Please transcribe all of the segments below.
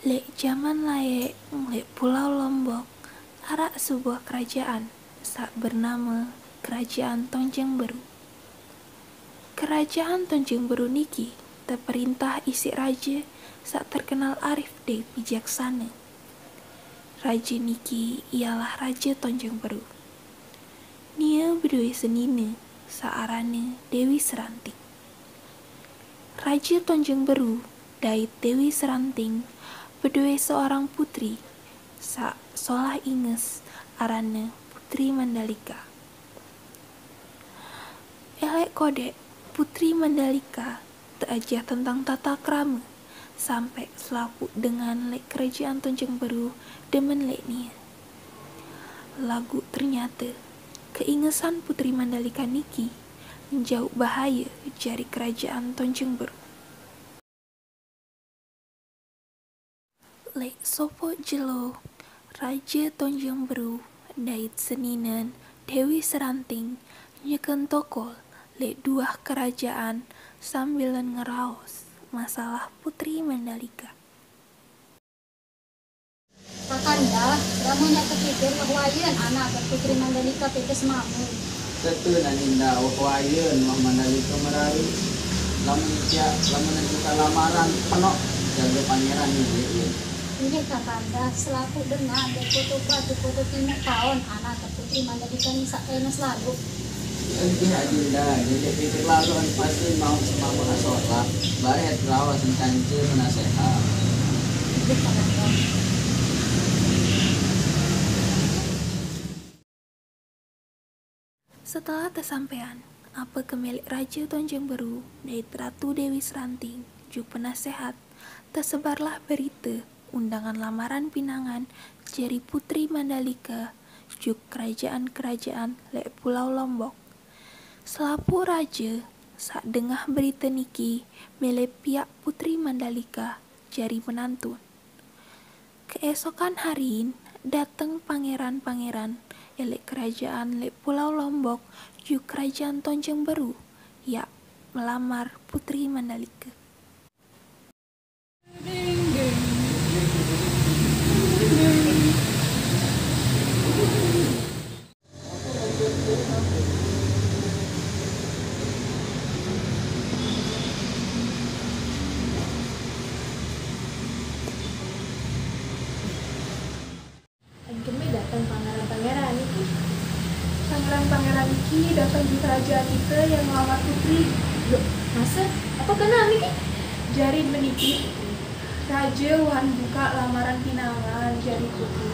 Lek zaman lae, lek Pulau Lombok, arak sebuah kerajaan sak bernama Kerajaan Tonjeng Beru. Kerajaan Tonjeng Beru niki terperintah isi raja sak terkenal arif de bijaksana. Raja niki ialah Raja Tonjeng Beru. Nia berdua senina saarane Dewi Seranting. Raja Tonjeng Beru dait Dewi Seranting berdua seorang putri sak solah inges arane Putri Mandalika. Elek kodek Putri Mandalika teajar tentang tata krama sampai selaput dengan lek kerajaan Tonjeng Beru demen lek nia. Lagu ternyata keingesan Putri Mandalika niki menjauh bahaya jari kerajaan Tonjeng Beru. Lek sopo jelo Raja Tonjeng Beru dait seninan Dewi Seranting nyeken tokol lek dua kerajaan sambilan ngeraos masalah Putri Mandalika. Kakanda, ramunya kepikir bahwa yan anak Putri Mandalika pepes mamu. Tentu naninda wayan mah Mandalika merari. Lamun juga lamaran penuh jaga pangeran ini. Ini kakanda, selaku dengan foto timur tahun anak Putri Mandalika ini sakena selalu. Jadi adinda, jadi pikir lalu pasti mau semua sholat. Baret rawas tentang menasehat. Ini kakanda. Setelah tersampaian apa kemilik Raja Tonjeng Beru dait Ratu Dewi Seranting juk penasehat, tersebarlah berita undangan lamaran pinangan jari Putri Mandalika juk kerajaan-kerajaan lek Pulau Lombok. Selapu raja sak dengah berita niki mele pihak Putri Mandalika jari menantun. Keesokan hariin dateng pangeran-pangeran elek kerajaan lek Pulau Lombok juk kerajaan Tonjeng Beru ya melamar Putri Mandalika. Kami datang pangeran-pangeran iki. Pangeran-pangeran iki datang di kerajaan kita yang melamar putri. Loh, masa? Apa kena iki? Jari meniki. Raja wan buka lamaran pinangan jari putri.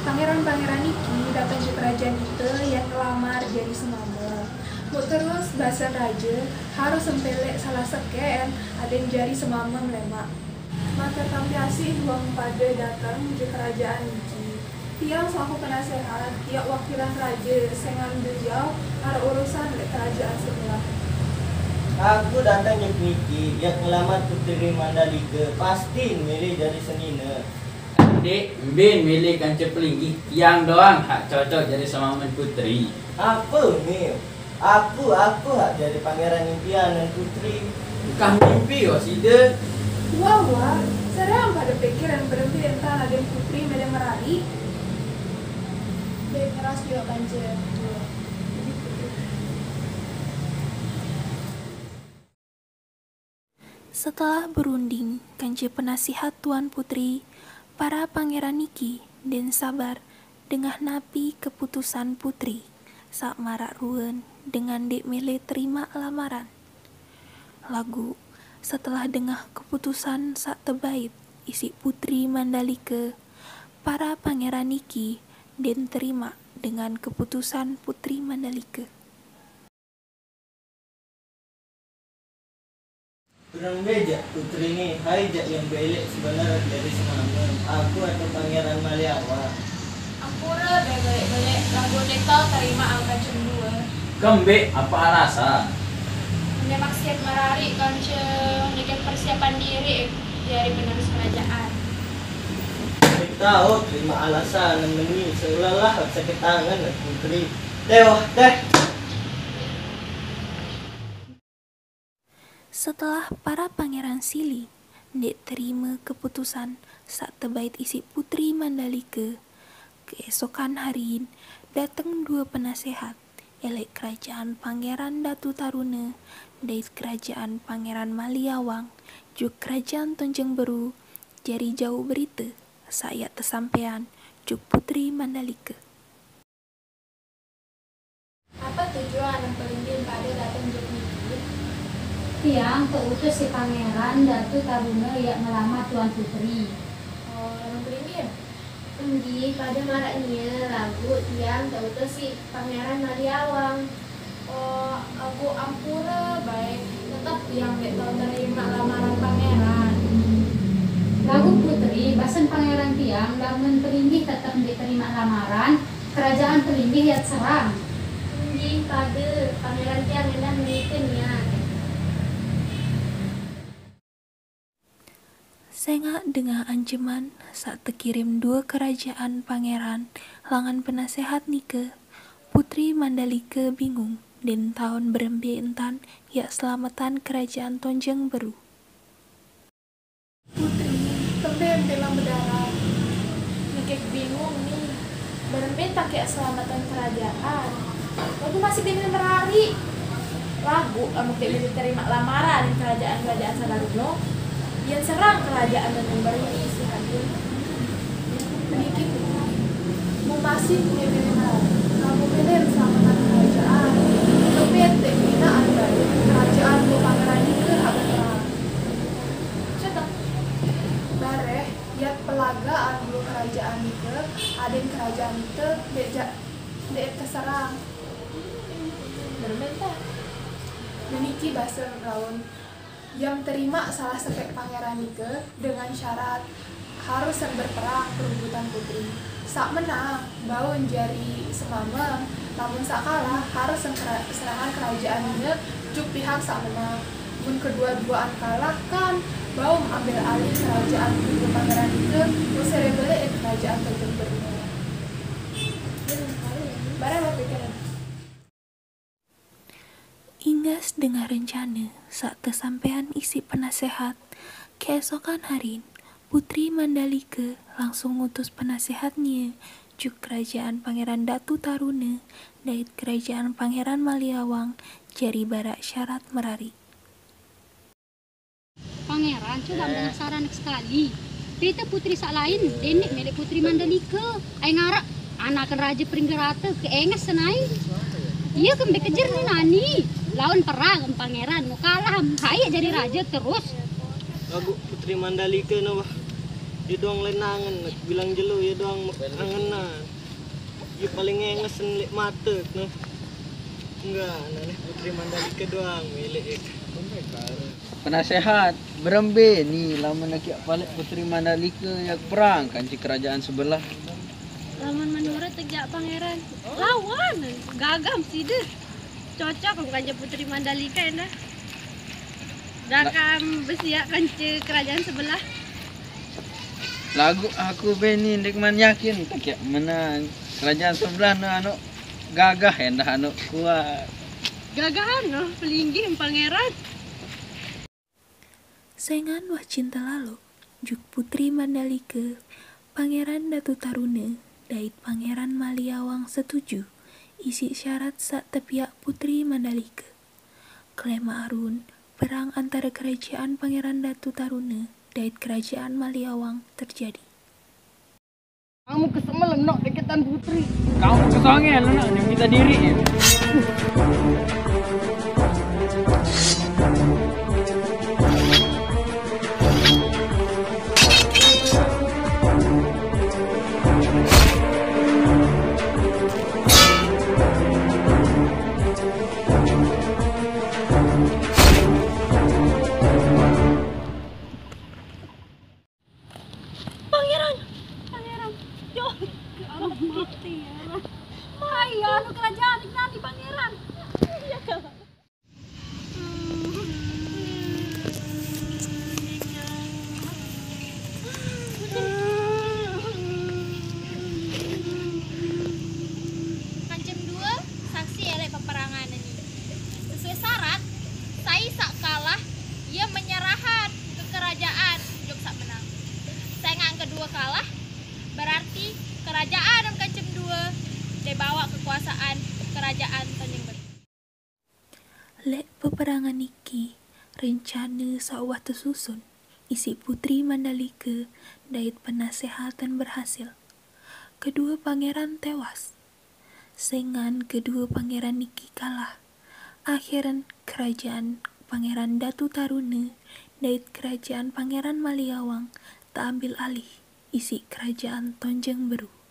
Pangeran-pangeran iki datang di kerajaan kita yang melamar jadi semama. Mau terus bahasa raja harus sempelek salah seken ada yang jari semama melemak. Maka kami asih uang pada datang di kerajaan iki. Tiang selaku penasehat, tiap wakilan raja, sengan beliau ada urusan di kerajaan sebelah. Aku datang ke Niki, yang ngelamar Putri Mandalika, pasti milih jadi senina. Adik, bin milih kanca pelinggi yang doang hak cocok jadi sama putri. Apa nih? Aku hak jadi pangeran impian dan putri. Bukan mimpi kok sida. Wah, serang pada pikiran berhenti entah ada putri mele merari. Keras juga kanjeng. Setelah berunding kanca penasihat Tuan Putri, para pangeran niki dan sabar dengah napi keputusan putri sak marak ruan dengan dek mele terima lamaran. Lagu setelah dengah keputusan sak tebait isi Putri Mandalika, para pangeran niki dan terima dengan keputusan Putri Mandalika. Kurang bejak putri ini, hai jak yang belek sebenarnya dari semama. Aku atau pangeran Maliawa. Ampura deh balik lagu neta terima angka cendua. Kembe apa rasa? Hanya maksiat merari kanceng dengan persiapan diri dari penerus kerajaan. Tahu terima alasan nemeni seolah-olah sakit tangan putri. Teh. Setelah para pangeran silih ndek terima keputusan sak tebait isi Putri Mandalika. Keesokan hariin datang dua penasehat, elek kerajaan Pangeran Datu Taruna, dari kerajaan Pangeran Maliawang, juk kerajaan Tonjeng Beru, jari jauh berita, saya tersampean, juk Putri Mandalika. Apa tujuan yang pelindung pada datang juk niki? Tiang keutus si Pangeran Datu Taruna yang melamar Tuan Putri. Oh, yang pelindung. Tinggi pada maraknya lagu tiang keutus si Pangeran Maliawang. Oh, aku ampura baik tetap yang betul terima lamaran pangeran. Lagu Putri, basen Pangeran Tiang, lamun pelindih tetap diterima lamaran, kerajaan pelindih yang serang. Tinggi pada pangeran tiang hendak menikahnya. Sengak dengan ancaman saat terkirim dua kerajaan pangeran langan penasehat nike, Putri Mandalika bingung dan tahun berembe entan ya selamatan kerajaan Tonjeng Beru. Putri, tembem dalam berdarah. Nikek bingung nih. Berembe tak kayak selamatan kerajaan. Lagu masih dengan merari. Lagu kamu tidak diterima lamaran di kerajaan Salarno. Yang serang kerajaan dan Beru ini si Hadir. Sedikit mau masih dengan merari. Kamu benar selamatan kerajaan. Tembem tidak ada kerajaan bu pangeran itu agak terang. Cetak. Bareh, ya pelagaan dulu kerajaan itu, aden kerajaan itu dek terserang. Berbentar. Deniki bahasa lawan yang terima salah sepek pangeran itu dengan syarat harus yang berperang perebutan putri. Sak menang, bau jari semamang, namun sak kalah harus yang serangan kerajaan ini juk pihak sak menang. Pun kedua-duaan kalah kan bau ambil alih kerajaan ibu pangeran itu usai rebele kerajaan Tonjeng Beru. Barang apa pikiran? Ingas dengan rencana saat tersampean isi penasehat, keesokan hari Putri Mandalika langsung ngutus penasehatnya juk kerajaan Pangeran Datu Taruna dari kerajaan Pangeran Maliawang jari barak syarat merari. Pangeran coba dengan saran sekali. Beta putri sak lain, denek milik Putri Mandalika. Ai ngarak anakan raja Pringgerata ke enges senai. Iya kan bekejar ni nani. Lawan perang pangeran mau kalah, kaya jadi raja terus. Lagu Putri Mandalika na wah. Dia doang lenangan, bilang jelo ya doang angenan. Dia paling engesan lek mata nah. Enggak, nah Putri Mandalika doang milik. Penasehat berembe ni lama nak balik Putri Mandalika yang perang kan ci kerajaan sebelah. Lamun menurut tegak pangeran lawan gagam sih deh. Cocok bukan Putri Mandalika ya. Gagam besiakan ke kerajaan sebelah. Lagu aku beni ndek man yakin tak ya menang kerajaan sebelah no anu gagah hendak anu kuat. Gagahan noh pelinggi pangeran. Sengan wah cinta lalu, juk Putri Mandalika, Pangeran Datu Taruna, dait Pangeran Maliawang setuju, isi syarat sak tepiak Putri Mandalika. Klema Arun, perang antara kerajaan Pangeran Datu Taruna, dait kerajaan Maliawang terjadi. Kamu kesemelan nak deketan Putri. Kamu kesongen nak yang kita diri. Kancem 2 saksi elek peperangan ini. Sesuai syarat, saya sak kalah ia menyerahan ke kerajaan kekuasaan kerajaan Tonjeng Beru. Lek peperangan iki rencana sawah tersusun isi Putri Mandalika dait penasehatan berhasil. Kedua pangeran tewas. Sengan kedua pangeran niki kalah. Akhiran kerajaan Pangeran Datu Taruna dait kerajaan Pangeran Maliawang tak ambil alih isi kerajaan Tonjeng Beru.